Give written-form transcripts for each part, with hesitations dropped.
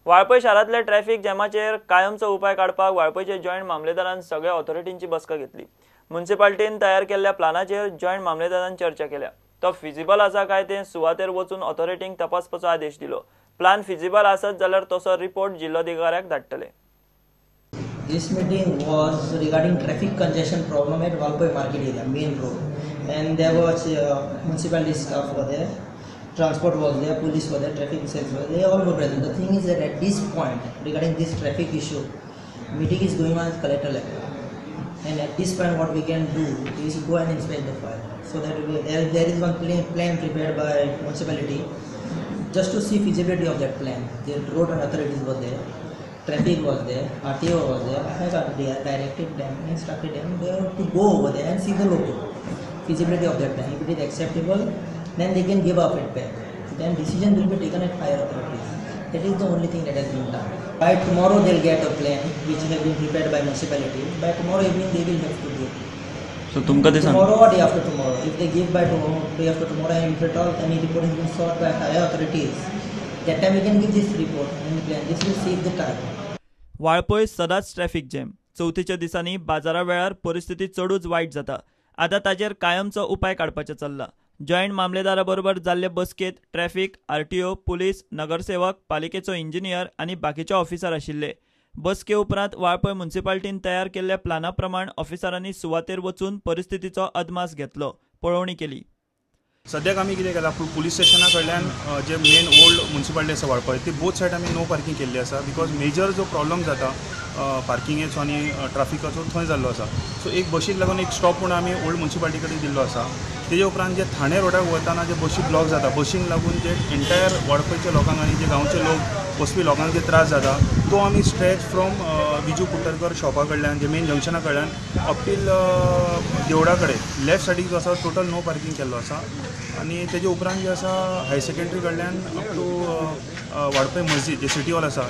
वाळपय शारांतल्या ट्रॅफिक जॅमाचेर कायमचो उपाय काडपाक वाळपयचे जॉयंट मामलेदारान सगळ्या ऑथॉरिटींची बसका घेतली। म्युनिसिपालिटीन तयार केल्ल्या प्लानाचेर जॉयंट मामलेदारान चर्चा केल्या। तो फिजिबल आसा काय ते सुवातेर वचून ऑथॉरिटींक तपासपाचो आदेश दिलो। प्लान फिजिबल आसत जाल्यार तसो रिपोर्ट जिल्लोधिकाऱ्याक धाडटले। This meeting was regarding traffic congestion problem at Valpai Market area, main road, and there was municipality staff were there, transport was there, police were there, traffic cells were there, they all were present. The thing is that at this point, regarding this traffic issue, meeting is going on at collector level, and at this point, what we can do is go and inspect the file. So that there is one plan prepared by municipality, just to see feasibility of that plan. The road and authorities were there. Traffic was there, RTO was there. I have directed them, instructed them to go over there and see the local feasibility of that plan. If it is acceptable, then they can give up feedback. Then decision will be taken at higher authorities. That is the only thing that has been done. By tomorrow they'll get a plan which have been prepared by municipality. By tomorrow evening they will have to give. So tomorrow or day after tomorrow. If they give by tomorrow, day after tomorrow, and if at all any report has been sought by higher authorities, that time we can give this report and plan. This will save the time. Valpoi सदांच traffic jam. चवथीच्या दिसांनी बाजारा वेळार परिस्थिती चडूच वायट जाता। आतां ताचेर कायमचो उपाय काडपाचें चल्ला। जॉयंट मामलेदारा बरोबर जाल्ले बसकेत ट्रॅफिक, आरटीओ, पुलीस, नगरसेवक, पालिकेचो इंजिनियर आनी बाकीचे ऑफिसर आशिल्ले। बसके उपरांत वाळपय म्युनिसिपालिटीन तयार केल्ल्या प्लाना प्रमाण ऑफिसरांनी सुवातेर वचून परिस्थितीचो अदमास घेतलो, पळोवणी केली। सद्याक आमी कितें केलां, पुलीस स्टेशना कडल्यान जे मेन ओल्ड म्युनिसिपालिटी आसा वाळपय ती बोथ सायड आमी नो पार्किंग केल्ली आसा। बिकॉज मेजर जो प्रॉब्लम जाता पार्किंगेचो आनी ट्राफिकाचो थंय जाल्लो आसा। सो एक बशीक लागून एक स्टॉप म्हणून आमी ओल्ड म्युनिसिपालिटी कडेन दिल्लो आसा। तेजे उपरांत जे ठाणे रोडाक वताना जे बशी ब्लॉक जाता, बशींक लागून जे एंटायर वाळपयच्या लोकांक आनी जे गांवचे लोक वचपी लोकांक जे त्रास जाता तो आमी स्ट्रेच फ्रॉम विजू कुट्टरकर शॉपा कडल्यान जे मेन जंक्शना कडल्यान अप टील देवळा कडेन लेफ्ट सायडीक जो आसा टोटल नो पार्किंग केल्लो आसा। आनी तेजे उपरांत जे आसा हायर सेकंडरी कडल्यान अप टू वाळपय मस्जिद जे सिटी हॉल आसा,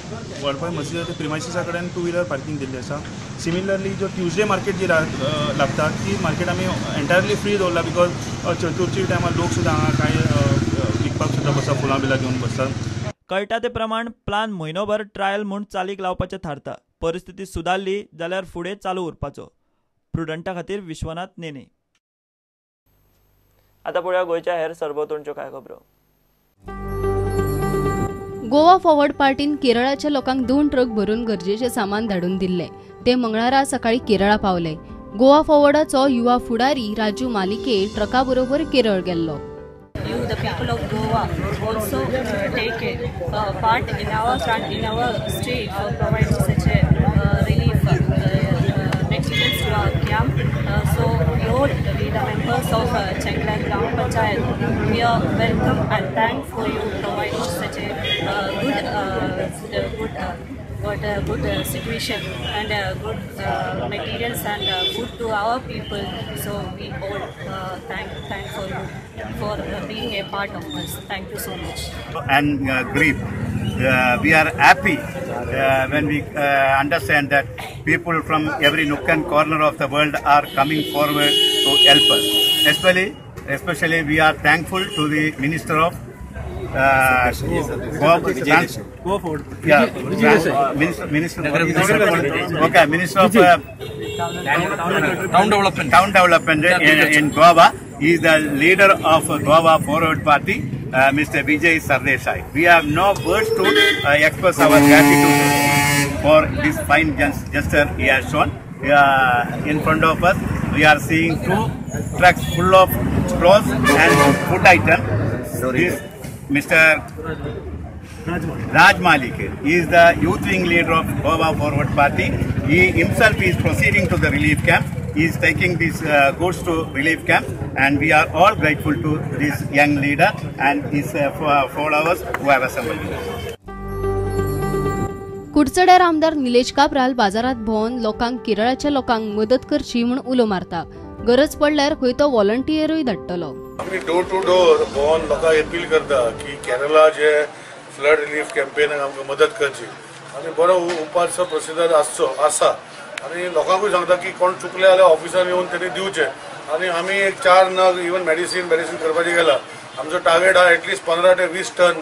वाळपय मस्जिद प्रिमायसिसा कडेन टू व्हिलर पार्किंग दिल्ली आसा। सिमिलरली जो ट्युजडे मार्केट जी लागता ती मार्केट आमी एंटायरली फ्री दवरला। बिकॉज चतुर्थी टायमार लोक सुद्दां हांगा कांय विकपाक सुद्दां बसता, फुलां बिलां घेवन बसतात। कळटा ते प्रमाण प्लान म्हयनोभर ट्रायल म्हूण चालीक लावपाचें थारता। परिस्थिती सुदारली जाल्यार फुडें चालू उरपाचो। प्रुडंटा खातीर विश्वनाथ नेने। आता पळोवया गोंयच्या हेर सरभोंवतणच्यो कांय खबरो। गोवा फॉरवर्ड पार्टीन केरळाच्या लोकांक 2 ट्रक भरून गरजेचे सामान धाडून दिल्ले। ते मंगळारा सकाळी केरळा पावले। गोवा फॉरवर्डाचो युवा फुडारी राजू मालिके ट्रका बरोबर केरळ गेल्लो। The people of Goa also take part in our state for providing such a relief experience to our camp. So all the members of Chenglan Gram Panchayat, we are welcome and thankful for you providing such a good situation and good materials and food to our people. So we all thank for you for being a part of us. Thank you so much. And grief. We are happy when we understand that people from every nook and corner of the world are coming forward to help us. Especially we are thankful to the Minister of Minister of Town Development in Goa. He is the leader of Goa Forward Party, Mr. Vijay Sardesai. We have no words to express our gratitude for this fine gesture he has shown. In front of us, we are seeing 2 trucks full of clothes and food items. This Mr. Raj Malik is the youth wing leader of Goa Forward Party. He himself is proceeding to the relief camp. He is taking these goods to relief camp, and we are all grateful to this young leader and his followers who have assembled. कुडचड्यार आमदार निलेश काब्राल बाजारात भोवन लोकांक केरळाच्या लोकांक मदत करची म्हूण उलो मारता। गरज पडल्यार खंय तो व्हॉलंटियरूय धाडटलो। आमी डोर टू डोर भोवन लोकांक अपील करता की केरळा जे फ्लड रिलीफ कॅम्पेनाक आमकां मदत करची आनी बरो उपासो प्रोसिजर आसा आनी लोकांकूय सांगता की कोण चुकले जाल्यार ऑफिसान येवन तेणी दिवचे। आनी आमी एक 4 नग इवन मेडिसीन करपाचें गेला। आमचो टार्गेट हा एटलीस्ट 15 ते 20 टन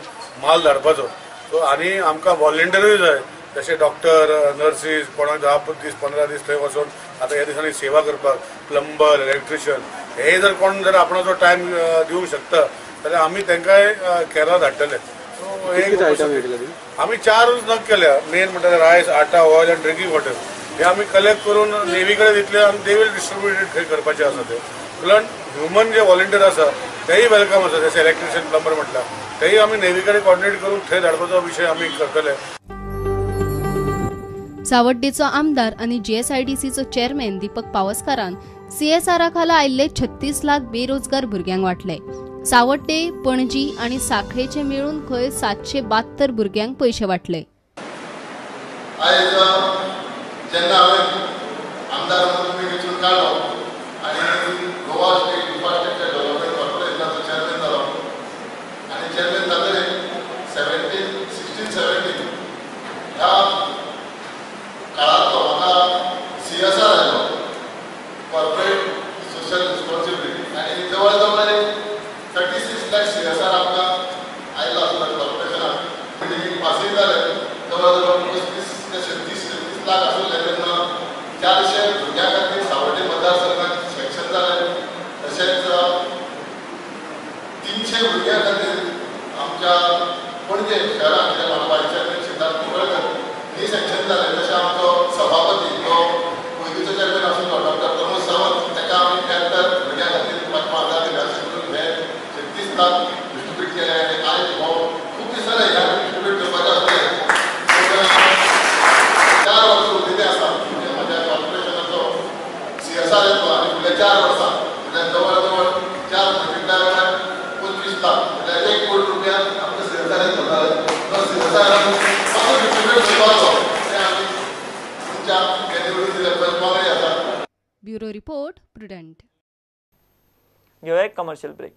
माल धाडपाचो। सो आनी आमकां व्हॉलेंटियरूय जाय, जशे डॉक्टर नर्सीस कोणाक 10 दीस 15 दीस थंय वचून आतां ह्या दिसांनी सेवा करपाक, प्लंबर इलेक्ट्रिशियन हे जर कोण जर आपणाचो टायम दिवंक शकता जाल्यार आमी तांकांय केरळा धाडटले. आमी 4 नग केल्या, मेन म्हणल्यार रायस, आटा, ऑयल आनी ड्रिंकींग वॉटर हे आमी कलेक्ट करून नेवी कडेन दितले आनी दे वील डिस्ट्रिब्यूटेड थंय करपाचें आसा ते. प्लस ह्युमन जे व्हॉलेंटियर आसा तेय वेलकम आसा, जशे इलेक्ट्रिशियन प्लंबर म्हटल्यार तेय आमी नेवी कडेन कॉर्डिनेट करून थंय धाडपाचो विशय आमी करतले. सावड्डेचो आमदार आनी जीएसआयडीसीचो चेअरमॅन दीपक पावसकारान सीएसआरा खाला आयिल्ले 36 लाख बेरोजगार भुरग्यांक वाटले. सावड्डे, पणजी आनी सांखळेचे मेळून खंय 772 भुरग्यांक पयशे वाटले. आयज जेन्ना हांवें आमदार म्हणून वेंचून काडलो आनी गोवा स्टेट इन्फ्रास्ट्रक्चर डेव्हलपमेंट कॉर्पोरेशनाचो चेअरमॅन जालो आनी चेअरमॅन जातकीर 16-17 ह्या काळांतलो म्हाका सीएसआर आयलो, कॉर्पोरेट सोशल रिस्पॉन्सिबिलिटी, आनी जवळ जवळ 36 लाख सीएसआर आमकां आयलो आसलो कॉर्पोरेशनाक. म्हणजे पासींग जाले जवळ जवळ 35 ते 36 लाख आसले तेन्ना 400 भुरग्यां खातीर सावड्डे मतदारसंघात सेक्शन जाले. तशेंच 300 भुरग्यां खातीर आमच्या पणजे शहरांत जे वायस चेअरमॅन सिद्धार्थ कुंकळकर नी सेक्शन जाले. तशें आमचो सभापती जो पयलींचो चेअरमॅन आशिल्लो डॉक्टर प्रमोद सावंत ताका आमी 73 भुरग्यां खातीर 55,000 दिले अशें करून हे 36 लाख डिस्ट्रिब्यूट केले. आनी आयज हो खूब दीस जाले ह्या डिस्ट्रिब्यूट करपाचे आसले. 4 वर्सां उरिल्लीं आसा म्हणजे म्हज्या कॉर्पोरेशनाचो सीएसआर येतलो आनी फुडल्या 4 वर्सां म्हणजे जवळ जवळ 4 म्हटल्यार 25 लाख म्हणजे 1 कोटी रुपया आमकां सीएसआर येतलो. तो सीएसआर कसो डिस्ट्रिब्यूट करपाचो तें आमी तुमच्या कॅटेगरी लेवल आसा. Bureau report, prudent. घेऊया एक कमर्शियल ब्रेक.